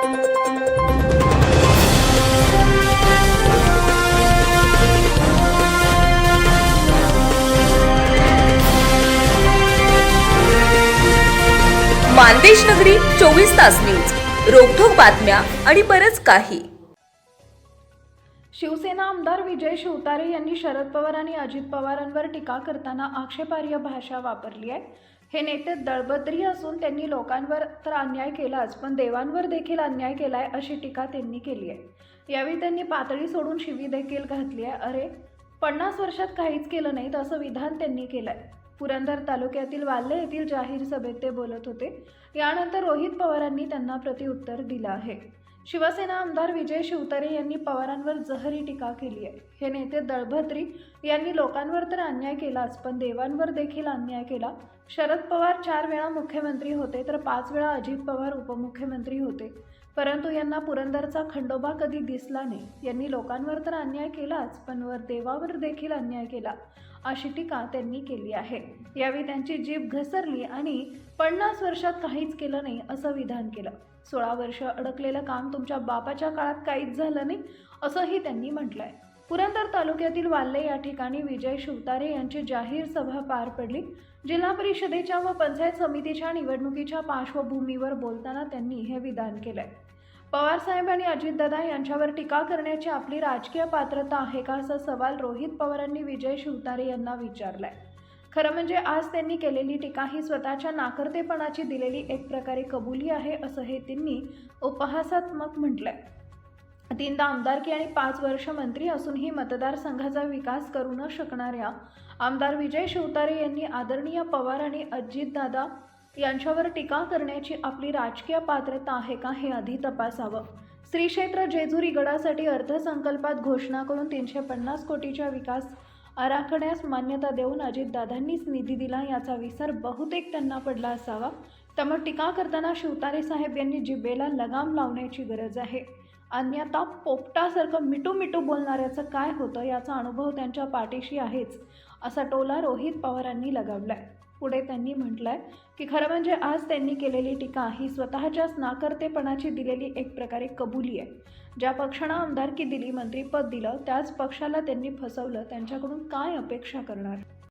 मानदेश नगरी 24 तास न्यूज, रोखोक बातम्या आणि बरच काही. शिवसेना आमदार विजय शिवतारे यांनी शरद पवार आणि अजित पवारांवर टीका करताना आक्षेपार्ह भाषा वापरली आहे. हे नेते दळभद्री असून त्यांनी लोकांवर तर अन्याय केलाच, पण देवांवर देखील अन्याय केलाय अशी टीका त्यांनी केली आहे. यावेळी त्यांनी पातळी सोडून शिवी देखील घातली आहे. अरे 50 वर्षात काहीच केलं नाही असं विधान त्यांनी केलंय. पुरंदर तालुक्यातील वाल्हे येथील जाहीर सभेत ते बोलत होते. यानंतर रोहित पवारांनी त्यांना प्रत्युत्तर दिलं आहे. शिवसेना आमदार विजय शिवतारे यांनी पवारांवर जहरी टीका केली आहे. हे नेते दळभद्री यांनी लोकांवर तर अन्याय केलाच, पण देवांवर देखील अन्याय केला. शरद पवार 4 वेळा मुख्यमंत्री होते, तर 5 वेळा अजित पवार उपमुख्यमंत्री होते, परंतु यांना पुरंदरचा खंडोबा कधी दिसला नाही. यांनी लोकांवर तर अन्याय केलाच, पण देवावर देखील अन्याय केला अशी टीका त्यांनी केली आहे. यावेळी त्यांची जीभ घसरली आणि 50 वर्षात काहीच केलं नाही असं विधान केलं. 16 वर्ष अडकलेलं काम तुमच्या बापाच्या काळात काहीच झालं नाही असंही त्यांनी म्हटलंय. पुरंदर तालुक्यातील वाल्हे या ठिकाणी विजय शिवतारे यांची जाहीर सभा पार पडली. जिल्हा परिषदेच्या व पंचायत समितीच्या निवडणुकीच्या पार्श्वभूमीवर बोलताना त्यांनी हे विधान केलंय. पवारसाहेब आणि अजितदादा यांच्यावर टीका करण्याची आपली राजकीय पात्रता आहे का, असा सवाल रोहित पवारांनी विजय शिवतारे यांना विचारलाय. खरं म्हणजे आज त्यांनी केलेली टीका ही स्वतःच्या नाकर्तेपणाची दिलेली एक प्रकारे कबुली आहे असं हे त्यांनी उपहासात्मक म्हटलंय. 3दा आमदारकी आणि 5 वर्ष मंत्री असूनही मतदारसंघाचा विकास करू न शकणाऱ्या आमदार विजय शिवतारे यांनी आदरणीय पवार आणि अजितदादा यांच्यावर टीका करण्याची आपली राजकीय पात्रता आहे का हे आधी तपासावं. श्री क्षेत्र जेजुरी गडासाठी अर्थसंकल्पात घोषणा करून 350 कोटीच्या विकास आराखड्यास मान्यता देऊन अजितदादांनीच निधी दिला याचा विसर बहुतेक त्यांना पडला असावा. त्यामुळे टीका करताना शिवतारे साहेब यांनी जिभेला लगाम लावण्याची गरज आहे. अन्यथा पोपटासारखं मिटू मिटू बोलणाऱ्याचं काय होतं याचा अनुभव त्यांच्या पाठीशी आहेच असा टोला रोहित पवारांनी लगावलाय. पुढे त्यांनी म्हटलंय की खरं म्हणजे आज त्यांनी केलेली टीका ही स्वतःच्याच नाकर्तेपणाची दिलेली एक प्रकारे कबुली आहे. ज्या पक्षानं आमदारकी दिली, मंत्रिपद दिलं, त्याच पक्षाला त्यांनी फसवलं. त्यांच्याकडून काय अपेक्षा करणार.